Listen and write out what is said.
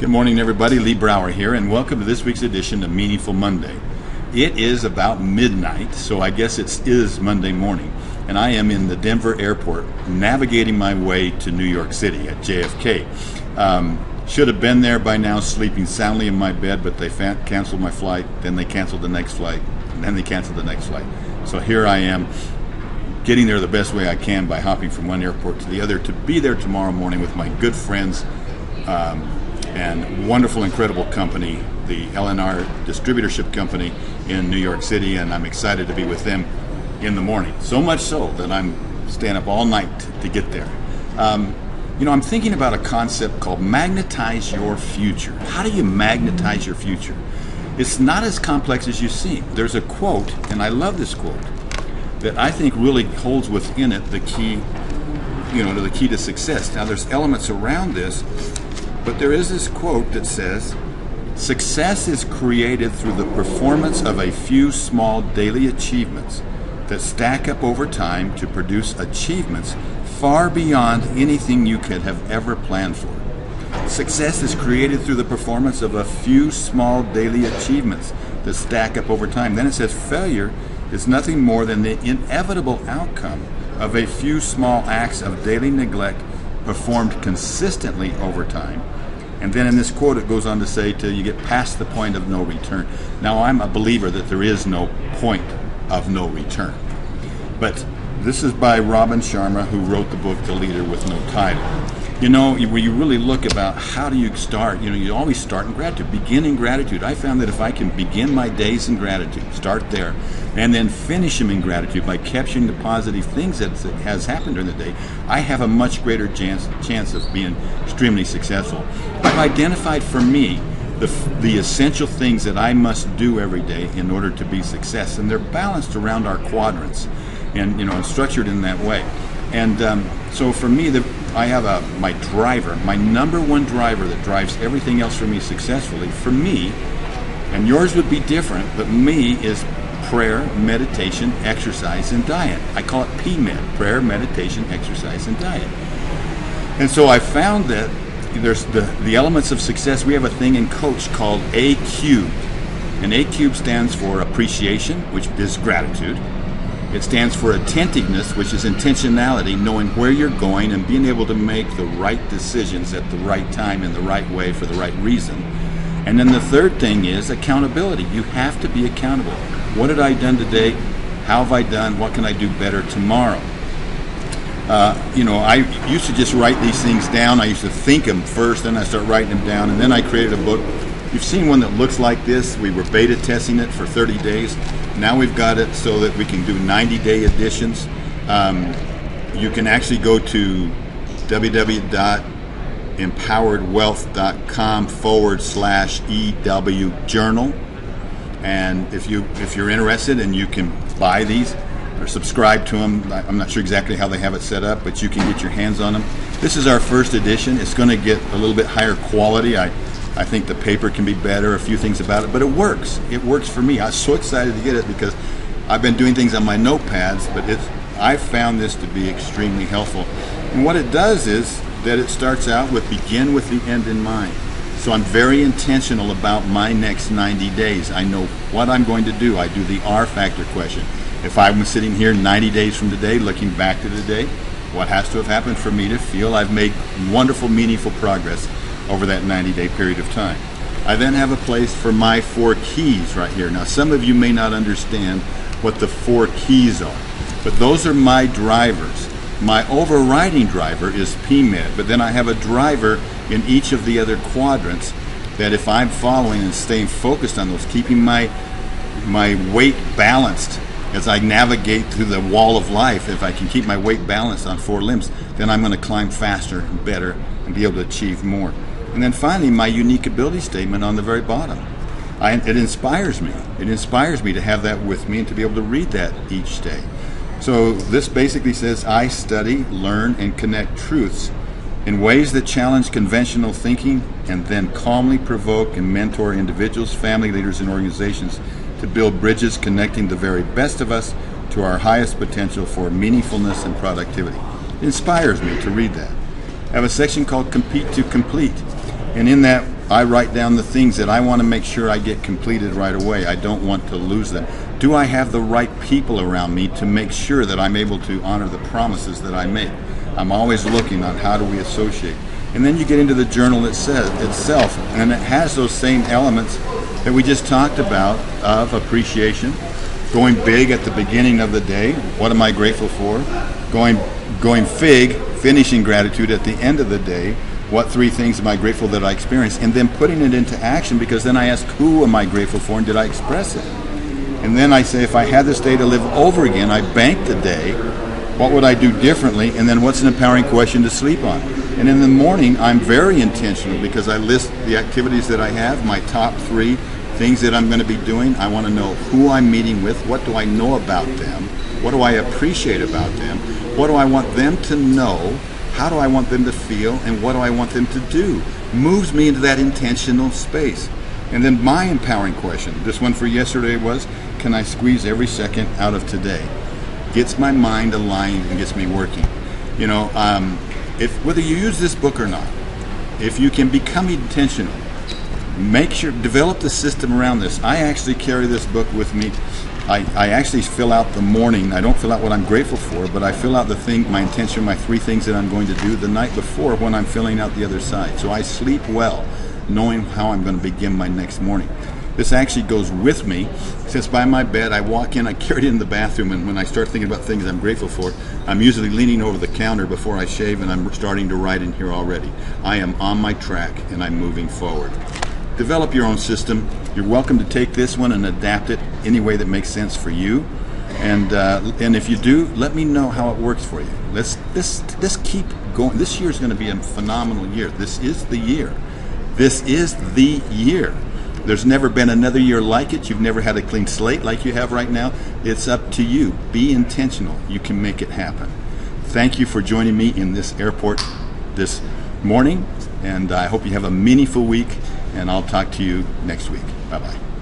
Good morning, everybody. Lee Brower here, and welcome to this week's edition of Meaningful Monday. It is about midnight, so I guess it is Monday morning, and I am in the Denver airport navigating my way to New York City at JFK. Should have been there by now, sleeping soundly in my bed, but they canceled my flight, then they canceled the next flight, and then they canceled the next flight. So here I am, getting there the best way I can by hopping from one airport to the other to be there tomorrow morning with my good friends and wonderful, incredible company, the LNR Distributorship Company in New York City, and I'm excited to be with them in the morning. So much so that I'm staying up all night to get there. I'm thinking about a concept called magnetize your future. How do you magnetize your future? It's not as complex as you seem. There's a quote, and I love this quote, that I think really holds within it the key, to the key to success. Now, there's elements around this, but there is this quote that says, "Success is created through the performance of a few small daily achievements that stack up over time to produce achievements far beyond anything you could have ever planned for." Success is created through the performance of a few small daily achievements that stack up over time. Then it says, failure is nothing more than the inevitable outcome of a few small acts of daily neglect performed consistently over time. And then in this quote it goes on to say till you get past the point of no return. Now, I'm a believer that there is no point of no return. But this is by Sharma, who wrote the book The Leader with No Title. Where you really look about how do you start, you always start in gratitude. Begin in gratitude. I found that if I can begin my days in gratitude, start there, and then finish them in gratitude by capturing the positive things that has happened during the day, I have a much greater chance of being extremely successful. I've identified for me the essential things that I must do every day in order to be success, and they're balanced around our quadrants and structured in that way. And so for me, I have my driver, my number one driver that drives everything else for me successfully. For me, and yours would be different, but me is prayer, meditation, exercise, and diet. I call it PMED, prayer, meditation, exercise, and diet. And so I found that there's the elements of success. We have a thing in Coach called A cubed. And A cubed stands for appreciation, which is gratitude. It stands for attentiveness, which is intentionality, knowing where you're going and being able to make the right decisions at the right time in the right way for the right reason. And then the third thing is accountability. You have to be accountable. What have I done today? How have I done? What can I do better tomorrow? I used to just write these things down. I used to think them first, then I start writing them down, and then I created a book. You've seen one that looks like this. We were beta testing it for 30 days. Now we've got it so that we can do 90-day editions. You can actually go to www.empoweredwealth.com/EW journal. And if you're interested, and you can buy these or subscribe to them. I'm not sure exactly how they have it set up, but you can get your hands on them. This is our first edition. It's going to get a little bit higher quality. I think the paper can be better, a few things about it, but it works. It works for me. I was so excited to get it because I've been doing things on my notepads, but I found this to be extremely helpful. And what it does is that it starts out with begin with the end in mind. So I'm very intentional about my next 90 days. I know what I'm going to do. I do the R factor question. If I'm sitting here 90 days from today, looking back to today, what has to have happened for me to feel I've made wonderful, meaningful progress over that 90-day period of time? I then have a place for my 4 keys right here. Now, some of you may not understand what the 4 keys are, but those are my drivers. My overriding driver is PMED, but then I have a driver in each of the other quadrants that if I'm following and staying focused on those, keeping my weight balanced as I navigate through the wall of life, if I can keep my weight balanced on 4 limbs, then I'm going to climb faster and better and be able to achieve more. And then finally, my unique ability statement on the very bottom. It inspires me. It inspires me to have that with me and to be able to read that each day. So this basically says, I study, learn, and connect truths in ways that challenge conventional thinking and then calmly provoke and mentor individuals, family leaders, and organizations to build bridges connecting the very best of us to our highest potential for meaningfulness and productivity. It inspires me to read that. I have a section called Compete to Complete. And in that I write down the things that I want to make sure I get completed right away. I don't want to lose them. Do I have the right people around me to make sure that I'm able to honor the promises that I make? I'm always looking on how do we associate. And then you get into the journal itself, and it has those same elements that we just talked about of appreciation, going big at the beginning of the day, what am I grateful for? Going fig, finishing gratitude at the end of the day, what 3 things am I grateful that I experienced? And then putting it into action, because then I ask, who am I grateful for, and did I express it? And then I say, if I had this day to live over again, I bank the day, what would I do differently? And then what's an empowering question to sleep on? And in the morning, I'm very intentional because I list the activities that I have, my top 3 things that I'm going to be doing. I want to know who I'm meeting with, what do I know about them, what do I appreciate about them, what do I want them to know, how do I want them to feel, and what do I want them to do? Moves me into that intentional space. And then my empowering question, this one for yesterday was, can I squeeze every second out of today? Gets my mind aligned and gets me working. You know, if whether you use this book or not, if you can become intentional, make sure, develop the system around this. I actually carry this book with me. I actually fill out the morning. I don't fill out what I'm grateful for, but I fill out my intention, my 3 things that I'm going to do the night before when I'm filling out the other side. So I sleep well, knowing how I'm going to begin my next morning. This actually goes with me. It sits by my bed. I walk in, I carry it in the bathroom, and when I start thinking about things I'm grateful for, I'm usually leaning over the counter before I shave, and I'm starting to write in here already. I am on my track, and I'm moving forward. Develop your own system. You're welcome to take this one and adapt it any way that makes sense for you. And if you do, let me know how it works for you. Let's keep going. This year is going to be a phenomenal year. This is the year. This is the year. There's never been another year like it. You've never had a clean slate like you have right now. It's up to you. Be intentional. You can make it happen. Thank you for joining me in this airport this morning, and I hope you have a meaningful week, and I'll talk to you next week. Bye-bye.